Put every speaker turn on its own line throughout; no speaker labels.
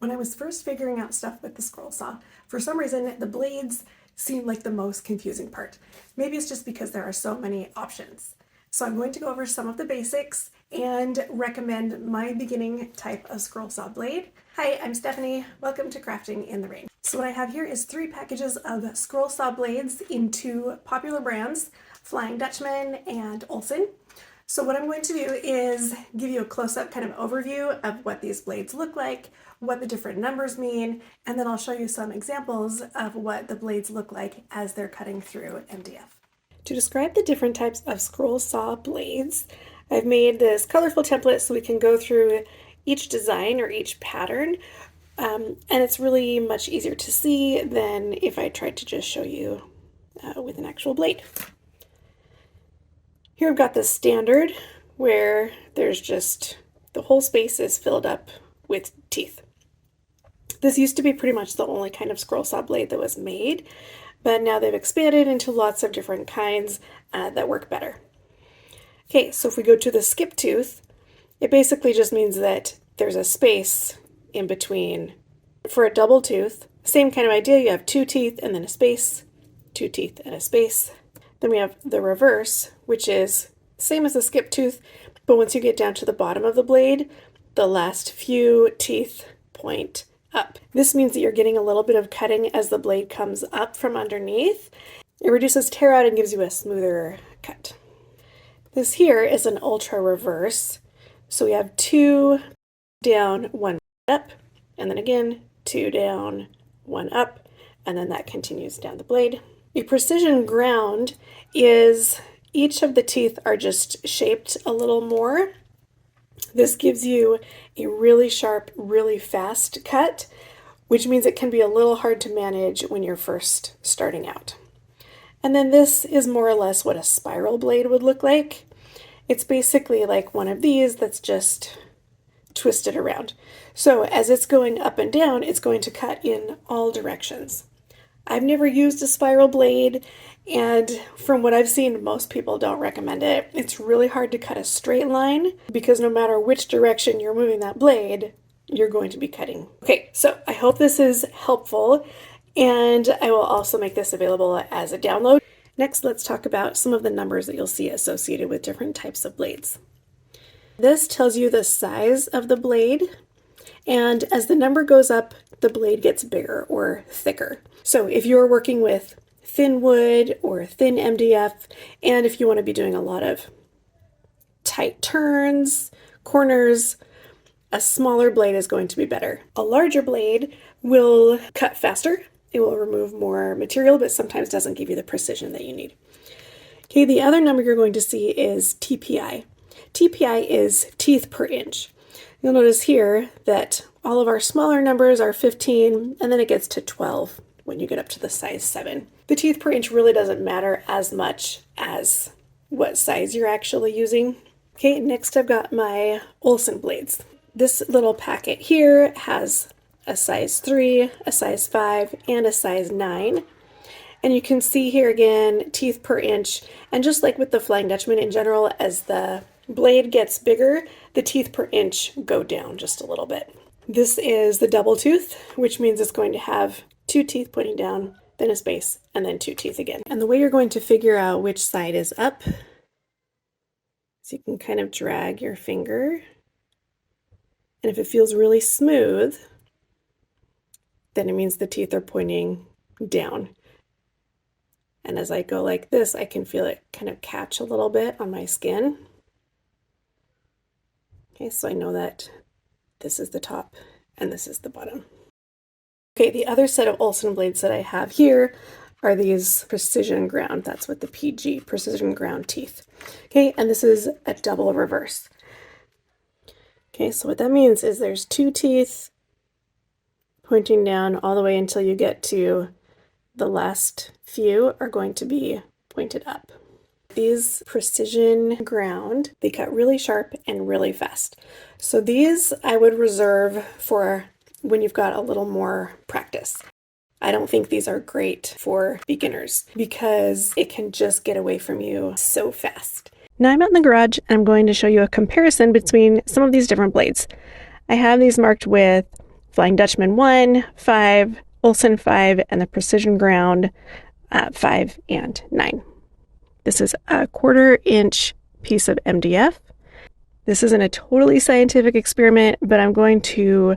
When I was first figuring out stuff with the scroll saw, for some reason the blades seemed like the most confusing part. Maybe it's just because there are so many options. So I'm going to go over some of the basics and recommend my beginning type of scroll saw blade. Hi, I'm Stephanie. Welcome to Crafting in the Rain. So what I have here is 3 packages of scroll saw blades in 2 popular brands, Flying Dutchman and Olsen. So what I'm going to do is give you a close-up kind of overview of what these blades look like, what the different numbers mean, and then I'll show you some examples of what the blades look like as they're cutting through MDF. To describe the different types of scroll saw blades, I've made this colorful template so we can go through each design or each pattern, and it's really much easier to see than if I tried to just show you with an actual blade. Here I've got the standard where there's just the whole space is filled up with teeth. This used to be pretty much the only kind of scroll saw blade that was made, but now they've expanded into lots of different kinds that work better. Okay, so if we go to the skip tooth, it basically just means that there's a space in between. For a double tooth, same kind of idea, you have 2 teeth and then a space, 2 teeth and a space. Then we have the reverse, which is same as the skip tooth, but once you get down to the bottom of the blade, the last few teeth point up. This means that you're getting a little bit of cutting as the blade comes up from underneath. It reduces tear out and gives you a smoother cut. This here is an ultra reverse. So we have 2 down, 1 up, and then again, 2 down, 1 up, and then that continues down the blade. A precision ground is each of the teeth are just shaped a little more. This gives you a really sharp, really fast cut, which means it can be a little hard to manage when you're first starting out. And then this is more or less what a spiral blade would look like. It's basically like one of these that's just twisted around. So as it's going up and down, it's going to cut in all directions. I've never used a spiral blade, and from what I've seen, most people don't recommend it. It's really hard to cut a straight line because no matter which direction you're moving that blade, you're going to be cutting. Okay, so I hope this is helpful, and I will also make this available as a download. Next, let's talk about some of the numbers that you'll see associated with different types of blades. This tells you the size of the blade, and as the number goes up, the blade gets bigger or thicker. So if you're working with thin wood or thin MDF, and if you want to be doing a lot of tight turns, corners, a smaller blade is going to be better. A larger blade will cut faster. It will remove more material, but sometimes doesn't give you the precision that you need. Okay, the other number you're going to see is TPI. TPI is teeth per inch. You'll notice here that all of our smaller numbers are 15, and then it gets to 12 when you get up to the size 7. The teeth per inch really doesn't matter as much as what size you're actually using. Okay, next I've got my Olsen blades. This little packet here has a size 3, a size 5, and a size 9. And you can see here again, teeth per inch. And just like with the Flying Dutchman in general, as the blade gets bigger, the teeth per inch go down just a little bit. This is the double tooth, which means it's going to have 2 teeth pointing down, then a space, and then 2 teeth again. And the way you're going to figure out which side is up is you can kind of drag your finger, and if it feels really smooth, then it means the teeth are pointing down. And as I go like this, I can feel it kind of catch a little bit on my skin. Okay, so I know that this is the top and this is the bottom. Okay, the other set of Olsen blades that I have here are these precision ground. That's what the PG, precision ground teeth. Okay, and this is a double reverse. Okay, so what that means is there's 2 teeth pointing down all the way until you get to the last few are going to be pointed up. These precision ground, they cut really sharp and really fast. So these I would reserve for when you've got a little more practice. I don't think these are great for beginners because it can just get away from you so fast. Now I'm out in the garage and I'm going to show you a comparison between some of these different blades. I have these marked with Flying Dutchman 1, 5, Olsen 5, and the Precision Ground 5 and 9. This is a 1/4 inch piece of MDF. This isn't a totally scientific experiment, but I'm going to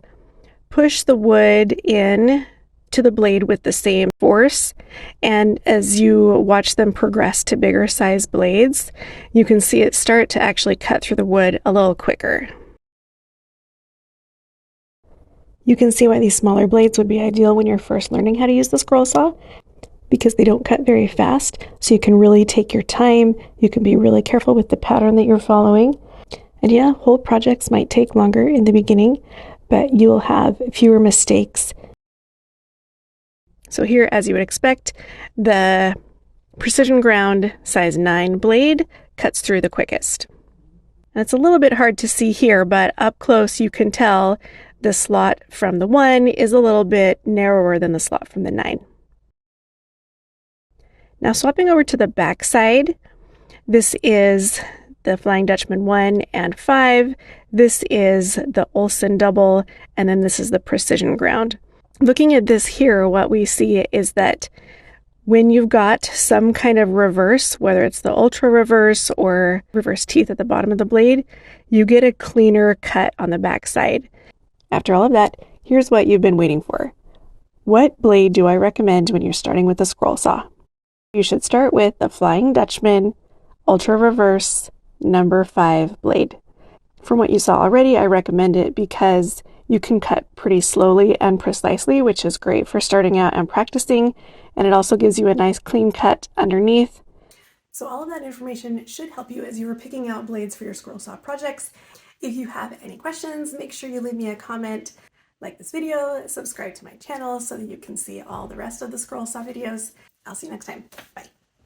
push the wood in to the blade with the same force. And as you watch them progress to bigger size blades, you can see it start to actually cut through the wood a little quicker. You can see why these smaller blades would be ideal when you're first learning how to use the scroll saw, because they don't cut very fast, so you can really take your time. You can be really careful with the pattern that you're following. And yeah, whole projects might take longer in the beginning, but you'll have fewer mistakes. So here, as you would expect, the Precision Ground size 9 blade cuts through the quickest. And it's a little bit hard to see here, but up close you can tell the slot from the 1 is a little bit narrower than the slot from the 9. Now swapping over to the back side, this is the Flying Dutchman 1 and 5. This is the Olsen double, and then this is the Precision Ground. Looking at this here, what we see is that when you've got some kind of reverse, whether it's the ultra reverse or reverse teeth at the bottom of the blade, you get a cleaner cut on the back side. After all of that, here's what you've been waiting for. What blade do I recommend when you're starting with a scroll saw? You should start with the Flying Dutchman Ultra Reverse number 5 blade. From what you saw already, I recommend it because you can cut pretty slowly and precisely, which is great for starting out and practicing, and it also gives you a nice clean cut underneath. So all of that information should help you as you are picking out blades for your scroll saw projects. If you have any questions, make sure you leave me a comment, like this video, subscribe to my channel so that you can see all the rest of the scroll saw videos. I'll see you next time. Bye.